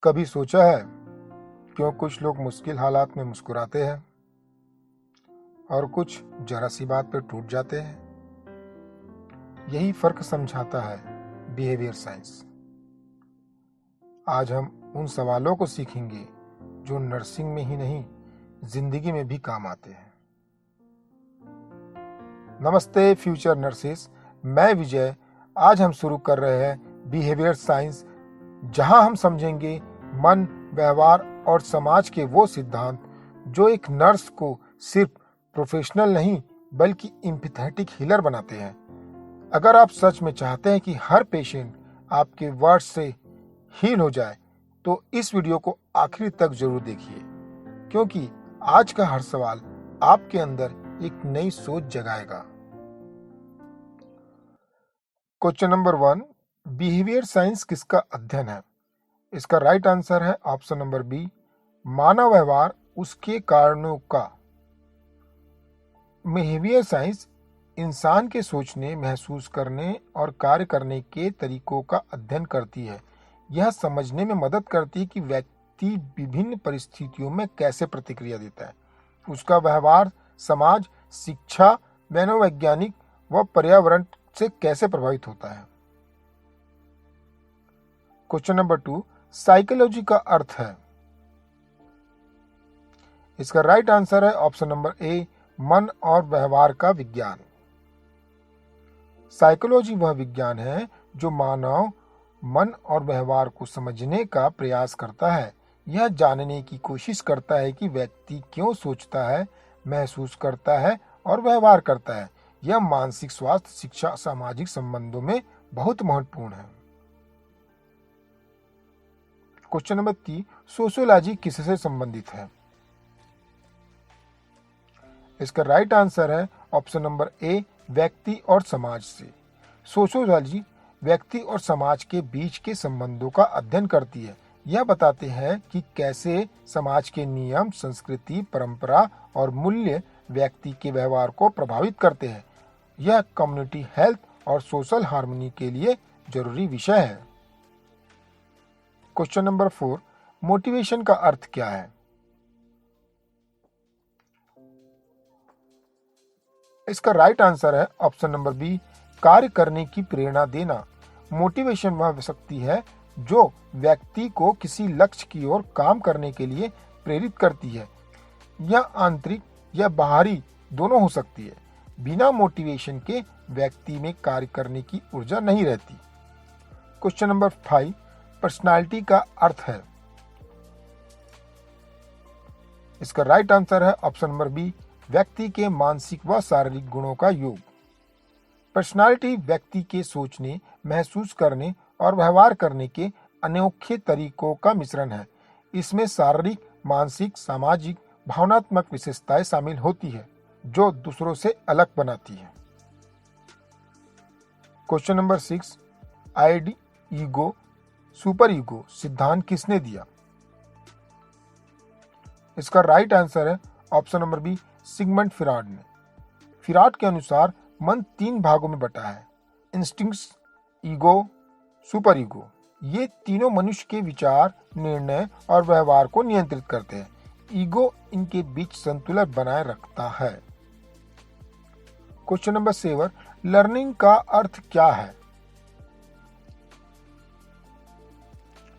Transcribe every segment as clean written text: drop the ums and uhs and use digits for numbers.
कभी सोचा है क्यों कुछ लोग मुश्किल हालात में मुस्कुराते हैं और कुछ जरा सी बात पर टूट जाते हैं? यही फर्क समझाता है बिहेवियर साइंस। आज हम उन सवालों को सीखेंगे जो नर्सिंग में ही नहीं, जिंदगी में भी काम आते हैं। नमस्ते फ्यूचर नर्सेस, मैं विजय। आज हम शुरू कर रहे हैं बिहेवियर साइंस, जहां हम समझेंगे मन, व्यवहार और समाज के वो सिद्धांत जो एक नर्स को सिर्फ प्रोफेशनल नहीं बल्कि एम्पैथेटिक हीलर बनाते हैं। अगर आप सच में चाहते हैं कि हर पेशेंट आपके वर्ड्स से हील हो जाए, तो इस वीडियो को आखिरी तक जरूर देखिए, क्योंकि आज का हर सवाल आपके अंदर एक नई सोच जगाएगा। क्वेश्चन नंबर 1, बिहेवियर साइंस किसका अध्ययन है? इसका राइट आंसर है ऑप्शन नंबर बी, मानव व्यवहार उसके कारणों का। बिहेवियर साइंस इंसान के सोचने, महसूस करने और कार्य करने के तरीकों का अध्ययन करती है। यह समझने में मदद करती है कि व्यक्ति विभिन्न परिस्थितियों में कैसे प्रतिक्रिया देता है। उसका व्यवहार समाज, शिक्षा, मनोवैज्ञानिक व पर्यावरण से कैसे प्रभावित होता है। क्वेश्चन नंबर 2, साइकोलॉजी का अर्थ है। इसका राइट आंसर है ऑप्शन नंबर ए, मन और व्यवहार का विज्ञान। साइकोलॉजी वह विज्ञान है जो मानव मन और व्यवहार को समझने का प्रयास करता है। यह जानने की कोशिश करता है कि व्यक्ति क्यों सोचता है, महसूस करता है और व्यवहार करता है। यह मानसिक स्वास्थ्य, शिक्षा, सामाजिक संबंधों में बहुत महत्वपूर्ण है। क्वेश्चन नंबर 3, सोशियोलॉजी किससे संबंधित है? इसका राइट आंसर है ऑप्शन नंबर ए, व्यक्ति और समाज से। सोशियोलॉजी व्यक्ति और समाज के बीच के संबंधों का अध्ययन करती है। यह बताते हैं कि कैसे समाज के नियम, संस्कृति, परंपरा और मूल्य व्यक्ति के व्यवहार को प्रभावित करते हैं। यह कम्युनिटी हेल्थ और सोशल हार्मनी के लिए जरूरी विषय है। क्वेश्चन नंबर 4, मोटिवेशन का अर्थ क्या है? इसका राइट आंसर है ऑप्शन नंबर बी, कार्य करने की प्रेरणा देना। मोटिवेशन वह शक्ति है जो व्यक्ति को किसी लक्ष्य की ओर काम करने के लिए प्रेरित करती है। यह आंतरिक या बाहरी दोनों हो सकती है। बिना मोटिवेशन के व्यक्ति में कार्य करने की ऊर्जा नहीं रहती। क्वेश्चन नंबर 5, पर्सनालिटी का अर्थ है। इसका राइट आंसर है ऑप्शन नंबर बी, व्यक्ति के मानसिक व शारीरिक गुणों का योग। पर्सनालिटी व्यक्ति के सोचने, महसूस करने और व्यवहार करने के अनोखे तरीकों का मिश्रण है। इसमें शारीरिक, मानसिक, सामाजिक, भावनात्मक विशेषताएं शामिल होती है जो दूसरों से अलग बनाती है। Question number 6, id, ego, super ego सिद्धांत किसने दिया? इसका राइट आंसर है option number B, Sigmund Freud ने। फ्रॉइड के अनुसार मन 3 भागों में बटा है, इंस्टिंक्ट्स, ईगो, सुपर ईगो। ये तीनों मनुष्य के विचार, निर्णय और व्यवहार को नियंत्रित करते हैं। ईगो इनके बीच संतुलन बनाए रखता है। क्वेश्चन नंबर 7, लर्निंग का अर्थ क्या है?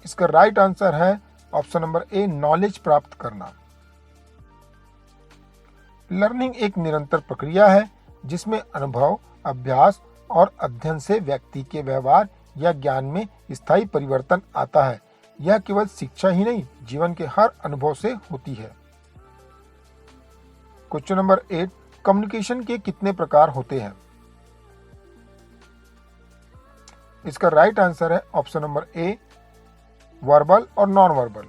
इसका राइट आंसर है ऑप्शन नंबर ए, नॉलेज प्राप्त करना। लर्निंग एक निरंतर प्रक्रिया है जिसमें अनुभव, अभ्यास और अध्ययन से व्यक्ति के व्यवहार या ज्ञान में स्थायी परिवर्तन आता है। यह केवल शिक्षा ही नहीं, जीवन के हर अनुभव से होती है। क्वेश्चन नंबर 8, कम्युनिकेशन के कितने प्रकार होते हैं? इसका राइट आंसर है ऑप्शन नंबर ए, वर्बल और नॉन वर्बल।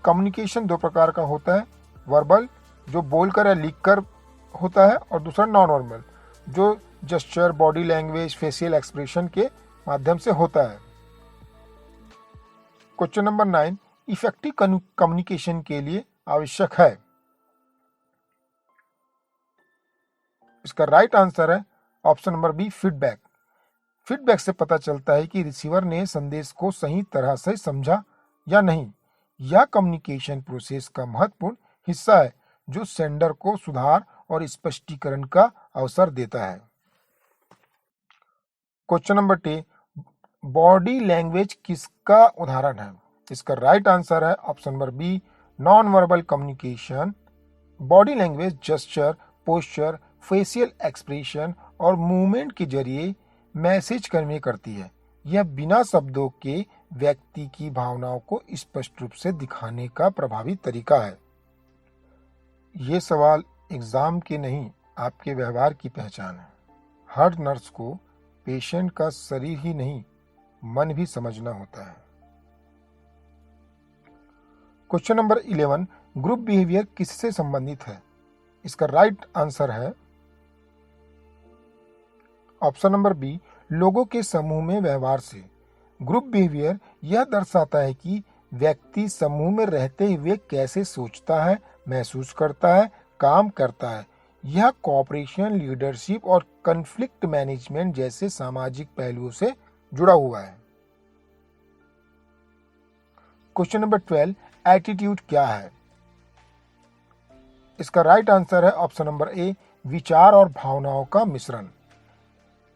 कम्युनिकेशन 2 प्रकार का होता है, वर्बल जो बोलकर या लिखकर होता है, और दूसरा नॉन वर्बल जो gesture, body language, facial expression के माध्यम से होता है। क्वेश्चन नंबर 9, इफेक्टिव कम्युनिकेशन के लिए आवश्यक है। इसका राइट आंसर है option number B, feedback. Feedback से पता चलता है कि रिसीवर ने संदेश को सही तरह से समझा या नहीं। यह कम्युनिकेशन प्रोसेस का महत्वपूर्ण हिस्सा है जो सेंडर को सुधार और स्पष्टीकरण का अवसर देता है। क्वेश्चन नंबर 10, बॉडी लैंग्वेज किसका उदाहरण है? इसका राइट आंसर है option number B, non verbal communication. Body language gesture, posture, facial expression और मूवमेंट के जरिए मैसेज कन्वे करती है। यह बिना शब्दों के व्यक्ति की भावनाओं को स्पष्ट रूप से दिखाने का प्रभावी तरीका है। ये सवाल एग्जाम के नहीं, आपके व्यवहार की पहचान है। हर नर्स को पेशेंट का शरीर ही नहीं, मन भी समझना होता है। क्वेश्चन नंबर 11, ग्रुप बिहेवियर किससे संबंधित है? इसका राइट आंसर है ऑप्शन नंबर बी, लोगों के समूह में व्यवहार से। ग्रुप बिहेवियर यह दर्शाता है कि व्यक्ति समूह में रहते हुए कैसे सोचता है, महसूस करता है, काम करता है। यह कोऑपरेशन, लीडरशिप और कॉन्फ्लिक्ट मैनेजमेंट जैसे सामाजिक पहलुओं से जुड़ा हुआ है। क्वेश्चन नंबर 12, एटीट्यूड क्या है? इसका राइट आंसर है ऑप्शन नंबर ए, विचार और भावनाओं का मिश्रण।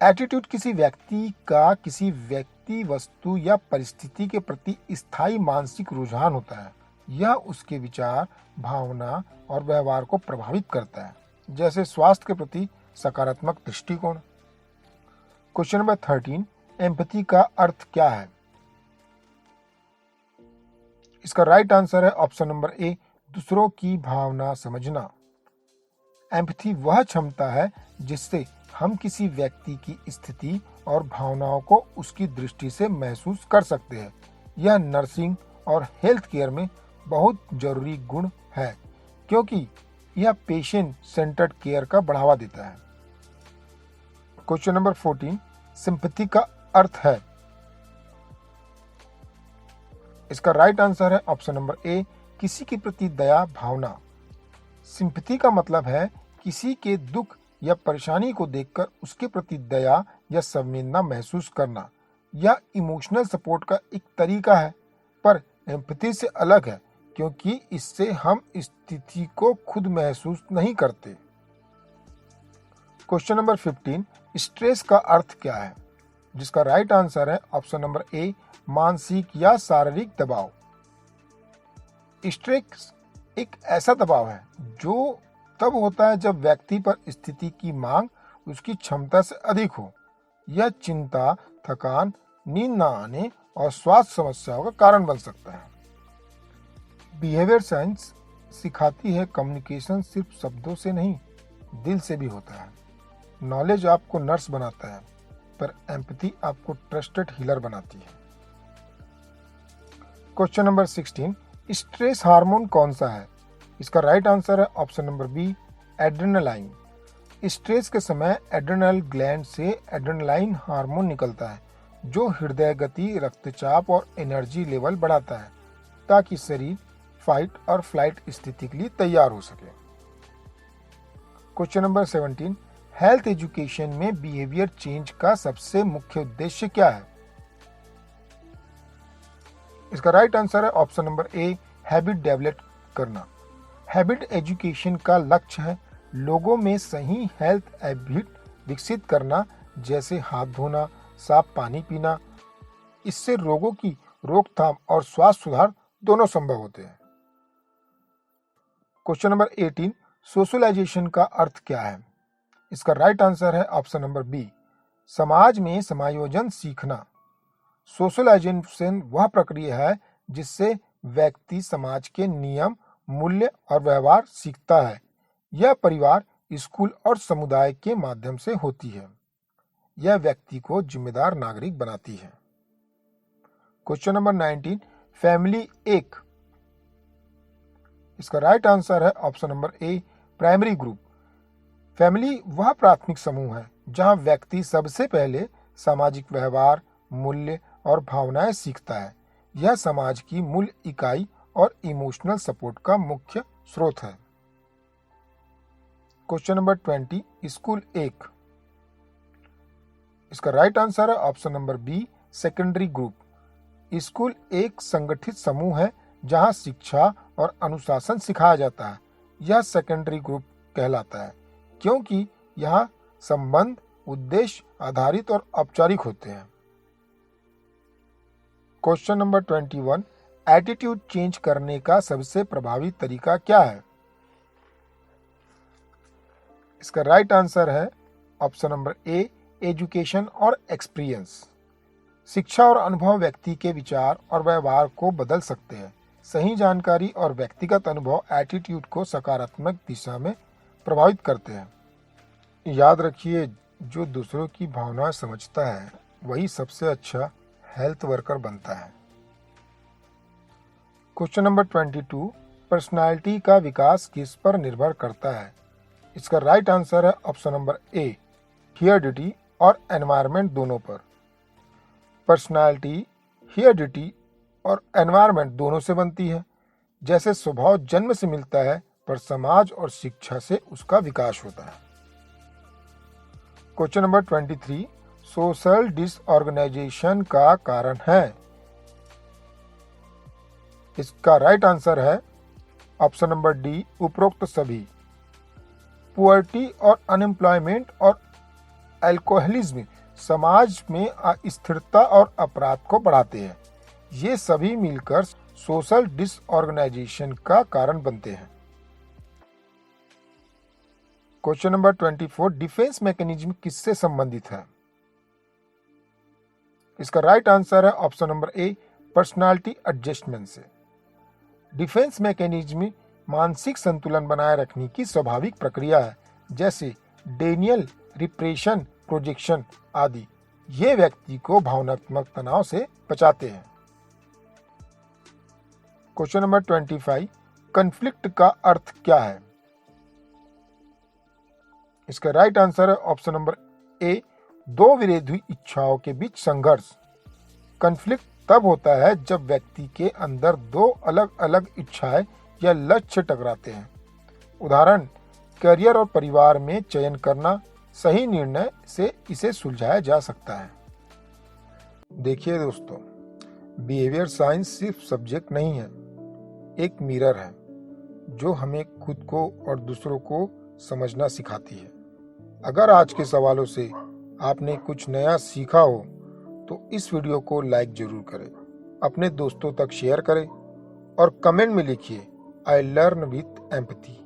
एटीट्यूड किसी व्यक्ति का किसी व्यक्ति, वस्तु या परिस्थिति के प्रति स्थायी मानसिक रुझान होता है। यह उसके विचार, भावना और व्यवहार को प्रभावित करता है, जैसे स्वास्थ्य के प्रति सकारात्मक दृष्टिकोण। क्वेश्चन नंबर 13, एम्पैथी का अर्थ क्या है? इसका राइट आंसर है ऑप्शन नंबर ए, दूसरों की भावना समझना। एम्पैथी वह क्षमता है जिससे हम किसी व्यक्ति की स्थिति और भावनाओं को उसकी दृष्टि से महसूस कर सकते हैं। यह नर्सिंग और हेल्थ केयर में बहुत जरूरी गुण है क्योंकि यह पेशेंट सेंटर्ड केयर का बढ़ावा देता है। क्वेश्चन नंबर 14, सिंपैथी का अर्थ है? इसका राइट आंसर है ऑप्शन नंबर ए, किसी के प्रति दया भावना। सिंपैथी का मतलब है किसी के दुख या परेशानी को देखकर उसके प्रति दया या संवेदना महसूस करना। यह इमोशनल सपोर्ट का एक तरीका है, पर एम्पैथी से अलग है क्योंकि इससे हम स्थिति को खुद महसूस नहीं करते। क्वेश्चन नंबर 15, स्ट्रेस का अर्थ क्या है? जिसका राइट आंसर है ऑप्शन नंबर ए, मानसिक या शारीरिक दबाव। स्ट्रेस एक ऐसा दबाव है जो तब होता है जब व्यक्ति पर स्थिति की मांग उसकी क्षमता से अधिक हो। यह चिंता, थकान, नींद न आने और स्वास्थ्य समस्याओं का कारण बन सकता है। बिहेवियर साइंस सिखाती है कम्युनिकेशन सिर्फ शब्दों से नहीं, दिल से भी होता है। नॉलेज आपको नर्स बनाता है, पर एम्पैथी आपको ट्रस्टेड हीलर बनाती है। क्वेश्चन नंबर 16, स्ट्रेस हार्मोन कौन सा है? इसका राइट आंसर है option number B, adrenaline. Stress के समय एड्रेनल ग्लैंड से एड्रेनालाइन हार्मोन निकलता है जो हृदय गति, रक्तचाप और एनर्जी लेवल बढ़ाता है ताकि शरीर फाइट और फ्लाइट स्थिति के लिए तैयार हो सके। क्वेश्चन नंबर 17, हेल्थ एजुकेशन में बिहेवियर चेंज का सबसे मुख्य उद्देश्य क्या है? इसका राइट आंसर है option number A, habit develop करना। हैबिट एजुकेशन का लक्ष्य है लोगों में सही हेल्थ हैबिट विकसित करना, जैसे हाथ धोना, साफ पानी पीना। इससे रोगों की रोकथाम और स्वास्थ्य सुधार दोनों संभव होते हैं। क्वेश्चन नंबर 18, सोशलाइजेशन का अर्थ क्या है? इसका राइट आंसर है ऑप्शन नंबर बी, समाज में समायोजन सीखना। सोशलाइजेशन वह प्रक्रिया है जिससे व्यक्ति समाज के नियम, मूल्य और व्यवहार सीखता है। यह परिवार, स्कूल और समुदाय के माध्यम से होती है। यह व्यक्ति को जिम्मेदार नागरिक बनाती है। क्वेश्चन नंबर 19, फैमिली एक। इसका राइट आंसर है option number A, primary group. Family वह प्राथमिक समूह है जहां व्यक्ति सबसे पहले सामाजिक व्यवहार, मूल्य और भावनाएं सीखता है। यह समाज की मूल इकाई और इमोशनल सपोर्ट का मुख्य स्रोत है। क्वेश्चन नंबर 20, स्कूल एक। इसका राइट आंसर है option number B, secondary group. School एक संगठित समूह है जहां शिक्षा और अनुशासन सिखाया जाता है, यह सेकेंडरी ग्रुप कहलाता है, क्योंकि यहाँ संबंध उद्देश्य आधारित और औपचारिक होते हैं। क्वेश्चन नंबर 21, एटीट्यूड चेंज करने का सबसे प्रभावी तरीका क्या है? इसका राइट आंसर है ऑप्शन नंबर ए, एजुकेशन और एक्सपीरियंस। शिक्षा और अनुभव व्यक्ति के विचार और व्यवहार को बदल सकते हैं। सही जानकारी और व्यक्तिगत अनुभव एटीट्यूड को सकारात्मक दिशा में प्रभावित करते हैं। याद रखिए, जो दूसरों की भावनाएं समझता है वही सबसे अच्छा हेल्थ वर्कर बनता है। क्वेश्चन नंबर 22, पर्सनालिटी का विकास किस पर निर्भर करता है? इसका राइट आंसर है ऑप्शन नंबर ए, हेरिडिटी और एनवायरनमेंट दोनों पर। पर्सनालिटी हेरिडिटी और एनवायरनमेंट दोनों से बनती है। जैसे स्वभाव जन्म से मिलता है, पर समाज और शिक्षा से उसका विकास होता है। क्वेश्चन नंबर 23, सोशल डिसऑर्गेनाइजेशन का कारण है? इसका राइट आंसर है ऑप्शन नंबर डी, उपरोक्त सभी। पुअर्टी और अनएम्प्लॉयमेंट और अल्कोहलिज्म समाज में अस्थिरता और अपराध को बढ़ाते हैं। ये सभी मिलकर सोशल डिसऑर्गेनाइजेशन का कारण बनते हैं। क्वेश्चन नंबर 24, डिफेंस मैकेनिज्म किससे संबंधित है? इसका राइट आंसर है option number A, personality adjustment से। डिफेंस मैकेनिज्म मानसिक संतुलन बनाए रखने की स्वाभाविक प्रक्रिया है, जैसे डेनियल, रिप्रेशन, प्रोजेक्शन आदि। ये व्यक्ति को भावनात्मक तनाव से बचाते हैं। क्वेश्चन नंबर 25, कॉन्फ्लिक्ट का अर्थ क्या है? इसका राइट आंसर है ऑप्शन नंबर ए, दो विरोधी इच्छाओं के बीच संघर्ष। कॉन्फ्लिक्ट तब होता है जब व्यक्ति के अंदर दो अलग अलग इच्छाएं या लक्ष्य टकराते हैं। उदाहरण, करियर और परिवार में चयन करना। सही निर्णय से इसे सुलझाया जा सकता है। देखिए दोस्तों, बिहेवियर साइंस सिर्फ सब्जेक्ट नहीं है, एक मिरर है जो हमें खुद को और दूसरों को समझना सिखाती है। अगर आज के सवालों से आपने कुछ नया सीखा हो तो इस वीडियो को लाइक जरूर करें, अपने दोस्तों तक शेयर करें और कमेंट में लिखिए I learn with empathy.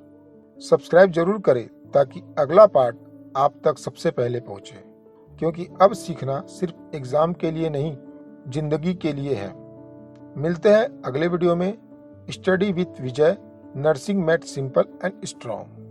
Subscribe जरूर करें ताकि अगला पार्ट आप तक सबसे पहले पहुंचे, क्योंकि अब सीखना सिर्फ एग्जाम के लिए नहीं, जिंदगी के लिए है। मिलते हैं अगले वीडियो में। Study with Vijay, nursing made simple and strong.